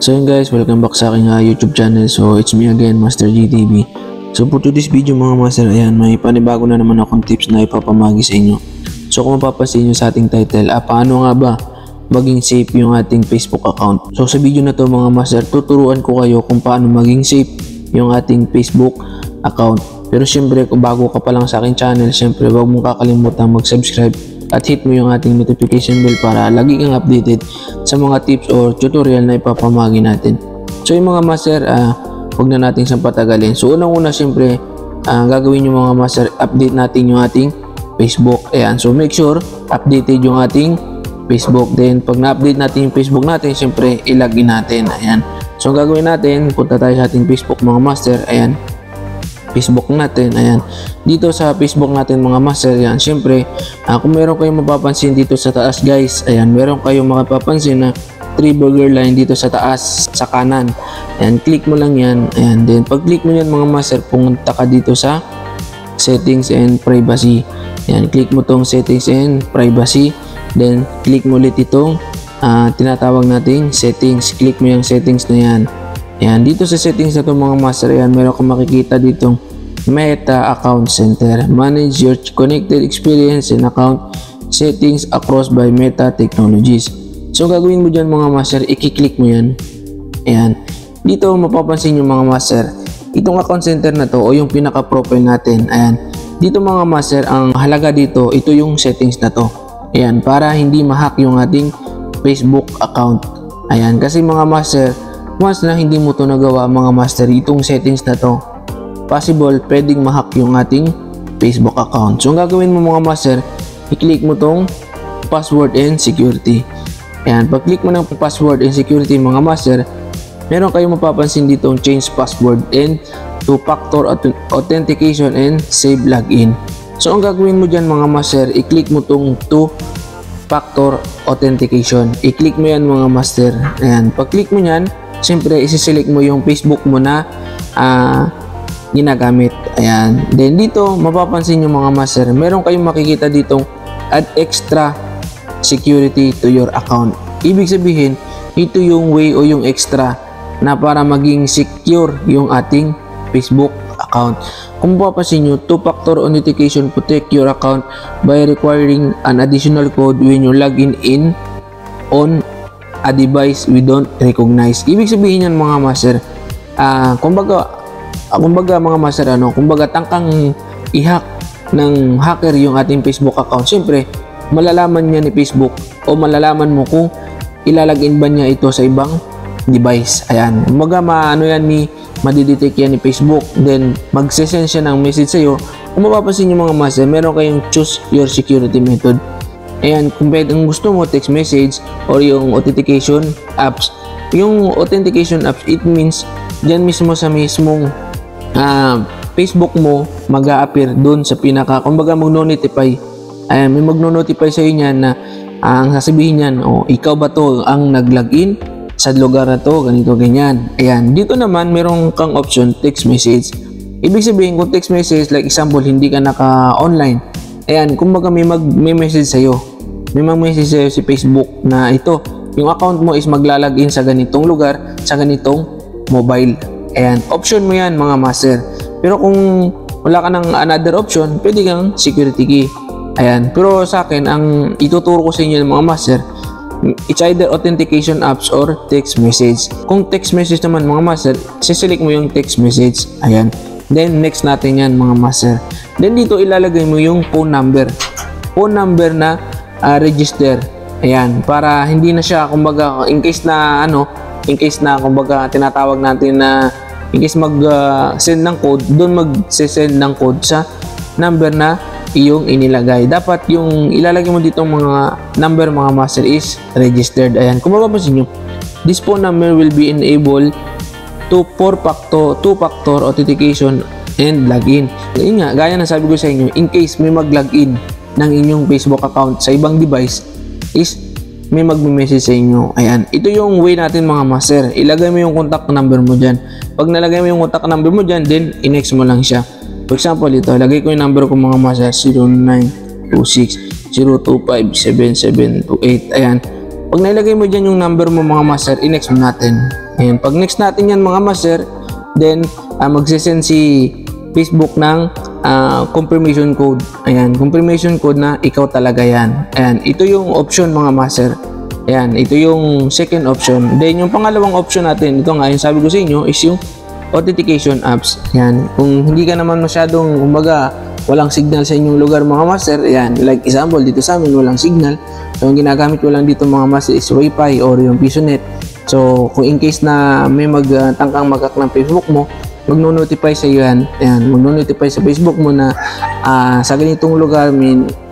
So yun guys, welcome back sa aking YouTube channel. So it's me again, Master GTV. So for today's video mga master, ayan, may panibago na naman akong tips na ipapamagi sa inyo. So kung mapapansin nyo sa ating title, paano nga ba maging safe yung ating Facebook account? So sa video na to mga master, tuturuan ko kayo kung paano maging safe yung ating Facebook account. Pero syempre kung bago ka pa lang sa aking channel, syempre huwag mong kakalimutan mag-subscribe at hit mo yung ating notification bell para lagi kang updated sa mga tips or tutorial na ipapamagi natin. So yung mga master, huwag na natin siyang patagalin. So unang-una syempre, gagawin yung mga master, update natin yung ating Facebook. Ayan, so make sure updated yung ating Facebook. Then pag na-update natin yung Facebook natin, syempre ilagin natin. Ayan, so ang gagawin natin, punta tayo sa ating Facebook mga master. Ayan, Facebook natin. Ayan, dito sa Facebook natin mga master, yan, syempre kung meron kayong mapapansin dito sa taas guys, ayan, meron kayong mapapansin na 3 burger line dito sa taas sa kanan. Ayan, click mo lang yan. Ayan, then pag click mo yan mga master, pumunta ka dito sa settings and privacy. Ayan, click mo tong settings and privacy, then click mo ulit itong tinatawag nating settings. Click mo yung settings na yan. Ayan, dito sa settings na ito mga master, ayan, meron kang makikita dito Meta Account Center. Manage your connected experience and account settings across by Meta Technologies. So gagawin mo dyan mga master, i-click mo yan. Ayan, dito mapapansin nyo mga master, itong account center na to o yung pinaka profile natin. Ayan, dito mga master, ang halaga dito, ito yung settings na to. Ayan, para hindi ma-hack yung ating Facebook account. Ayan, kasi mga master, once na hindi mo to nagawa mga master, itong settings na to, possible pwedeng ma-hack yung ating Facebook account. So ang gagawin mo mga master, i-click mo tong password and security. Ayan, pag click mo ng password and security mga master, meron kayong mapapansin dito change password and two-factor authentication and save login. So ang gagawin mo dyan mga master, i-click mo tong two-factor authentication. I-click mo yan mga master. Ayan, pag click mo yan, siyempre isi-select mo yung Facebook mo na ginagamit. Ayan, then dito mapapansin nyo mga master, meron kayong makikita ditong add extra security to your account. Ibig sabihin, ito yung way o yung extra na para maging secure yung ating Facebook account. Kung mapapansin nyo, two-factor authentication protect your account by requiring an additional code when you log in on a device we don't recognize. Ibig sabihin yan mga master, kumbaga mga master, kumbaga tangkang i-hack ng hacker yung ating Facebook account. Siyempre, malalaman niya ni Facebook o malalaman mo kung ilalagin ba niya ito sa ibang device. Ayan, kumbaga madidetect yan ni Facebook, then magsesend siya ng message sa'yo. Kung mapapansin nyo mga master, meron kayong choose your security method. Ayan, kung gusto mo text message or yung authentication apps, yung authentication apps, it means dyan mismo sa mismong Facebook mo mag-a-appear dun sa pinaka, kumbaga mag-notify. Ayan, may mag-notify sa inyo na ang sasabihin niyan, ikaw ba to ang nag-login sa lugar na to, ganito ganyan. Ayan, dito naman meron kang option text message. Ibig sabihin kung text message, like example, hindi ka naka-online, ayan, kumbaga may message sa'yo, may mag-message sa'yo si Facebook na ito, yung account mo is maglalagin sa ganitong lugar, sa ganitong mobile. Ayan, option mo yan mga master. Pero kung wala ka ng another option, pwede kang security key. Ayan, pero sa akin, ang ituturo ko sa inyo mga master, it's either authentication apps or text message. Kung text message naman mga master, siselect mo yung text message. Ayan, then next natin yan mga master. Then dito ilalagay mo yung phone number na register. Ayan, para hindi na siya, kumbaga in case na kumbaga tinatawag natin na in case mag-send ng code, doon mag-send ng code sa number na iyong inilagay. Dapat yung ilalagay mo dito mga number mga master is registered. Ayan, kung mapapansin nyo, this phone number will be enabled to two-factor authentication and login. Yun nga, gaya na sabi ko sa inyo, in case may mag-login ng inyong Facebook account sa ibang device, is may magme-message sa inyo. Ayan, ito yung way natin mga master. Ilagay mo yung contact number mo dyan. Pag nalagay mo yung contact number mo dyan, then i-next mo lang siya. For example, ito, lagay ko yung number ko mga master, 0926-025-7728. Ayan, pag nailagay mo dyan yung number mo mga master, i-next mo natin. Ayan, pag next natin yan mga master, then magsisend si Facebook ng confirmation code. Ayan, confirmation code na ikaw talaga yan. Ayan, ito yung option mga master. Ayan, ito yung second option. Then yung pangalawang option natin, ito nga yung sabi ko sa inyo is yung authentication apps. Ayan, kung hindi ka naman masyadong kumbaga walang signal sa inyong lugar mga master, ayan, like example dito sa amin walang signal. So ang ginagamit ko lang dito mga master is Wi-Fi or yung PisoNet. So kung in case na may magtangkang mag-hack ng Facebook mo, magno-notify sa iyo yan. Ayan, magno-notify sa Facebook mo na sa ganitong lugar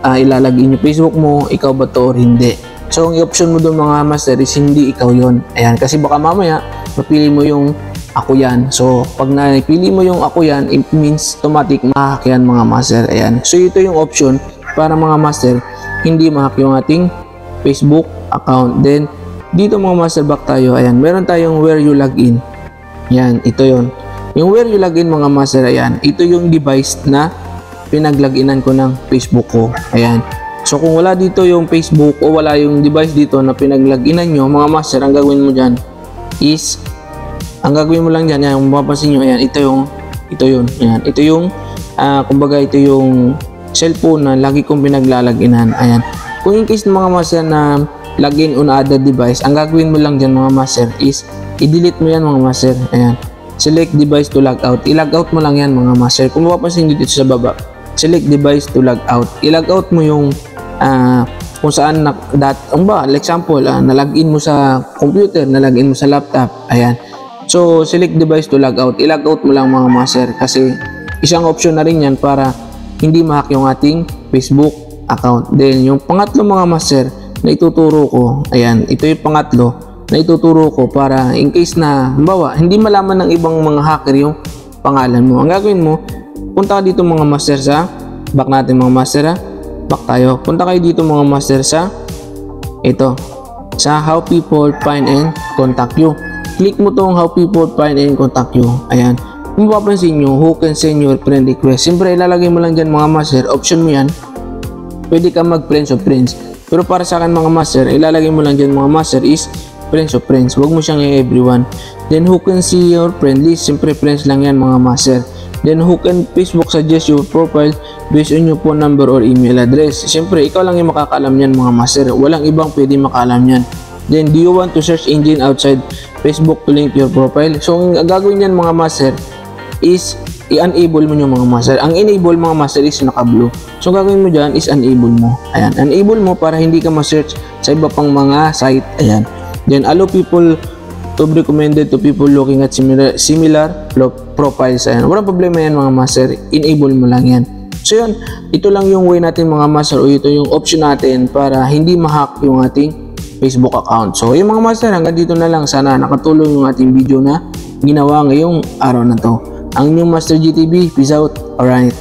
ilalagay yung Facebook mo, ikaw ba to or hindi. So ang option mo doon mga master is hindi ikaw yon. Ayan, kasi baka mamaya mapili mo yung ako yan. So pag napili mo yung ako yan, it means automatic ma-hack yan mga master. Ayan, so ito yung option para mga master hindi ma-hack yung ating Facebook account. Then dito mga master, back tayo. Ayan, meron tayong where you log in. Ayan, ito yon. Yung where you log in mga master, ayan, ito yung device na pinag-loginan ko ng Facebook ko. Ayan. So kung wala dito yung Facebook o wala yung device dito na pinag-loginan nyo mga master, ang gagawin mo dyan is, ang gagawin mo lang dyan, ayan, kung mapapansin nyo, ayan, ito yun, ayan, ito yung, kumbaga ito yung cellphone na lagi kong pinag-loginan. Ayan. Kung in case mga master na login on other device, ang gagawin mo lang dyan mga master is, i-delete mo yan mga master. Ayan. Select device to log out. I-log out mo lang yan mga master. Kung mapapansin dito sa baba, select device to log out. I-log out mo yung kung saan example, na-login mo sa computer, na-login mo sa laptop. Ayan. So, select device to log out. I-log out mo lang mga master kasi isang option na rin yan para hindi ma-hack yung ating Facebook account. Then, yung pangatlo mga master na ituturo ko, ayan, ito yung pangatlo na ituturo ko para in case na halimbawa hindi malaman ng ibang mga hacker yung pangalan mo. Ang gagawin mo, punta ka dito mga master sa back natin mga master, back tayo. Punta kayo dito mga master sa ito, sa how people find and contact you. Click mo tong how people find and contact you. Ayan, kung mapapansin nyo, who can send your friend request. Siyempre ilalagay mo lang dyan mga master, option mo yan, pwede ka mag friends of friends. Pero para sa akin mga master, ilalagay mo lang dyan mga master is friends of friends. Huwag mo siyang everyone. Then who can see your friend list. Siyempre friends lang yan mga master. Then who can Facebook suggest your profile based on your phone number or email address. Siyempre ikaw lang yung makakaalam yan mga master. Walang ibang pwede makaalam yan. Then do you want to search engine outside Facebook to link your profile. So ang gagawin yan mga master is i-enable mo yung mga master. Ang enable mga master is naka-blue. So gagawin mo dyan is enable mo. Ayan, enable mo para hindi ka ma-search sa iba pang mga site. Ayan. Then allow people to be recommended to people looking at similar profiles. Ayan, walang problema yan mga master. Enable mo lang yan. So yun, ito lang yung way natin mga master, o ito yung option natin para hindi ma-hack yung ating Facebook account. So yung mga master, hanggang dito na lang. Sana nakatulong yung ating video na ginawa ngayong araw na to. Ang inyong Master GTV, peace out, alright.